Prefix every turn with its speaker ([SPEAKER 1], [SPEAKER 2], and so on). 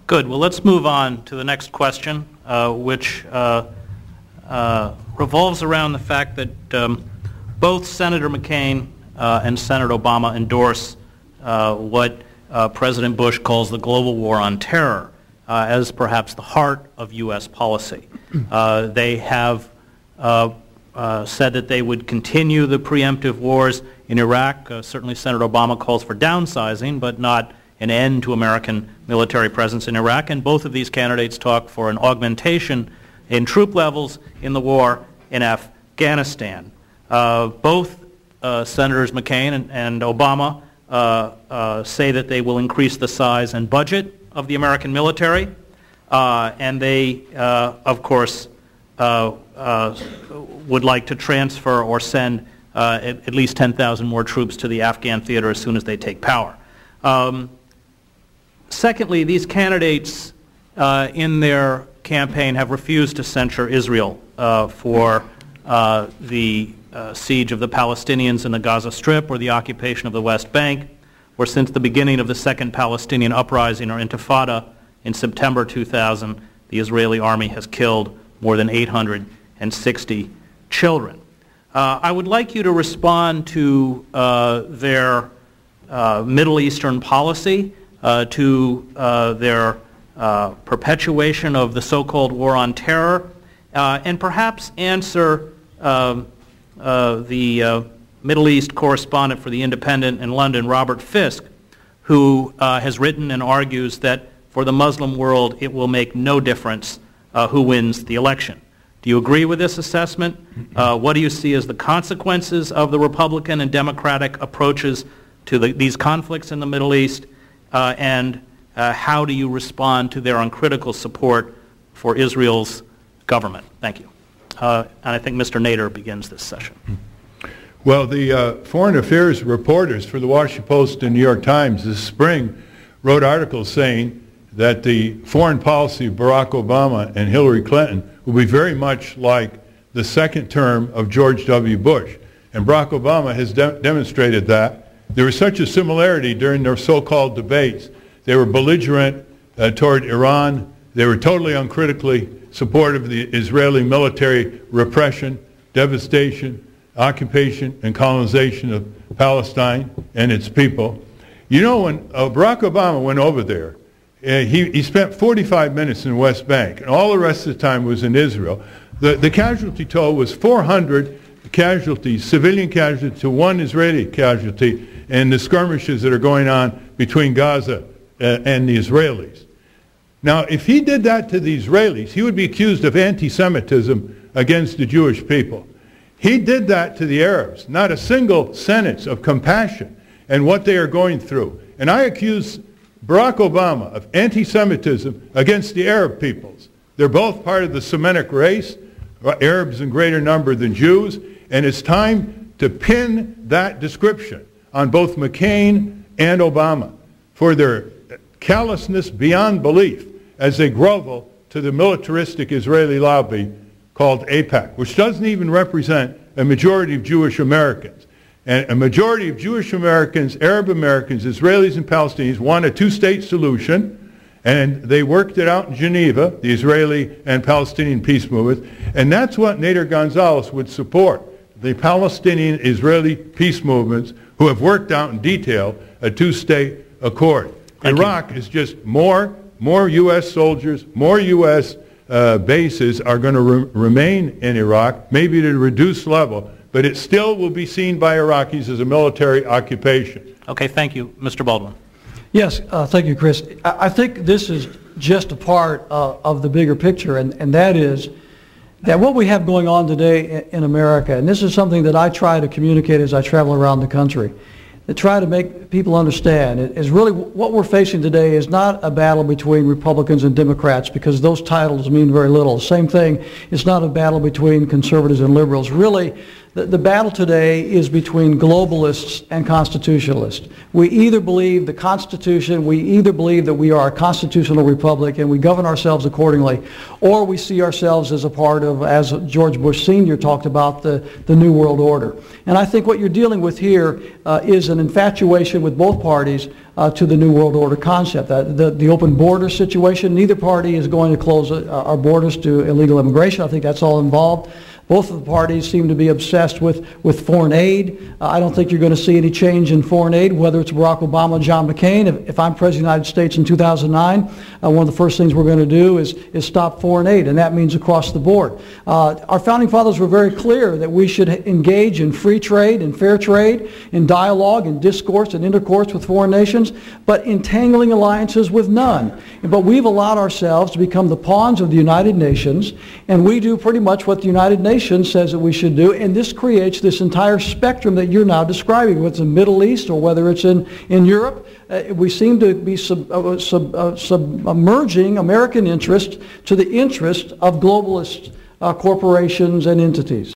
[SPEAKER 1] Good. Well, let's move on to the next question, which revolves around the fact that both Senator McCain and Senator Obama endorse what President Bush calls the global war on terror as perhaps the heart of U.S. policy. They have said that they would continue the preemptive wars in Iraq. Certainly Senator Obama calls for downsizing, but not an end to American military presence in Iraq. And both of these candidates talk for an augmentation in troop levels in the war in Afghanistan. Both Senators McCain and Obama say that they will increase the size and budget of the American military, and they, of course, would like to transfer or send at least 10,000 more troops to the Afghan theater as soon as they take power. Secondly, these candidates in their campaign have refused to censure Israel for the siege of the Palestinians in the Gaza Strip or the occupation of the West Bank, or since the beginning of the Second Palestinian Uprising or Intifada in September 2000, the Israeli army has killed more than 860 children. I would like you to respond to their Middle Eastern policy, to their perpetuation of the so-called war on terror, and perhaps answer the Middle East correspondent for The Independent in London, Robert Fisk, who has written and argues that for the Muslim world it will make no difference who wins the election. Do you agree with this assessment? What do you see as the consequences of the Republican and Democratic approaches to these conflicts in the Middle East? And how do you respond to their uncritical support for Israel's government? Thank you. And I think Mr. Nader begins this session.
[SPEAKER 2] Well, the foreign affairs reporters for the Washington Post and New York Times this spring wrote articles saying that the foreign policy of Barack Obama and Hillary Clinton will be very much like the second term of George W. Bush. And Barack Obama has demonstrated that. There was such a similarity during their so-called debates. They were belligerent toward Iran. They were totally uncritically supportive of the Israeli military repression, devastation, occupation, and colonization of Palestine and its people. You know, when Barack Obama went over there, he spent 45 minutes in the West Bank, and all the rest of the time was in Israel. The casualty toll was 400 casualties, civilian casualties, to one Israeli casualty in the skirmishes that are going on between Gaza and the Israelis. Now, if he did that to the Israelis, he would be accused of anti-Semitism against the Jewish people. He did that to the Arabs, not a single sentence of compassion and what they are going through. And I accuse Barack Obama of anti-Semitism against the Arab peoples. They're both part of the Semitic race, Arabs in greater number than Jews, and it's time to pin that description on both McCain and Obama for their callousness beyond belief as they grovel to the militaristic Israeli lobby called AIPAC, which doesn't even represent a majority of Jewish Americans. And a majority of Jewish Americans, Arab Americans, Israelis and Palestinians want a two-state solution, and they worked it out in Geneva, the Israeli and Palestinian peace movement, and that's what Nader Gonzalez would support, the Palestinian-Israeli peace movements who have worked out in detail a two-state accord. Iraq is just more U.S. soldiers, more U.S. Bases are going to remain in Iraq, maybe at a reduced level, but it still will be seen by Iraqis as a military occupation.
[SPEAKER 1] Okay, thank you. Mr. Baldwin.
[SPEAKER 3] Yes, thank you, Chris. I think this is just a part of the bigger picture, and that is that what we have going on today in America, and this is something that I try to communicate as I travel around the country, to try to make people understand, is really what we're facing today is not a battle between Republicans and Democrats, because those titles mean very little. Same thing, it's not a battle between conservatives and liberals. Really, the battle today is between globalists and constitutionalists. We either believe the Constitution, we either believe that we are a constitutional republic and we govern ourselves accordingly, or we see ourselves as a part of, as George Bush Sr. talked about, the New World Order. And I think what you're dealing with here is an infatuation with both parties to the New World Order concept. The open border situation, neither party is going to close our borders to illegal immigration. I think that's all involved. Both of the parties seem to be obsessed with foreign aid. I don't think you're going to see any change in foreign aid, whether it's Barack Obama or John McCain. If I'm President of the United States in 2009, one of the first things we're going to do is stop foreign aid, and that means across the board. Our founding fathers were very clear that we should engage in free trade and fair trade, in dialogue and discourse and intercourse with foreign nations, but entangling alliances with none. But we've allowed ourselves to become the pawns of the United Nations, and we do pretty much what the United Nations says that we should do, and this creates this entire spectrum that you're now describing, whether it's in the Middle East or whether it's in Europe. We seem to be submerging American interest to the interest of globalist corporations and entities.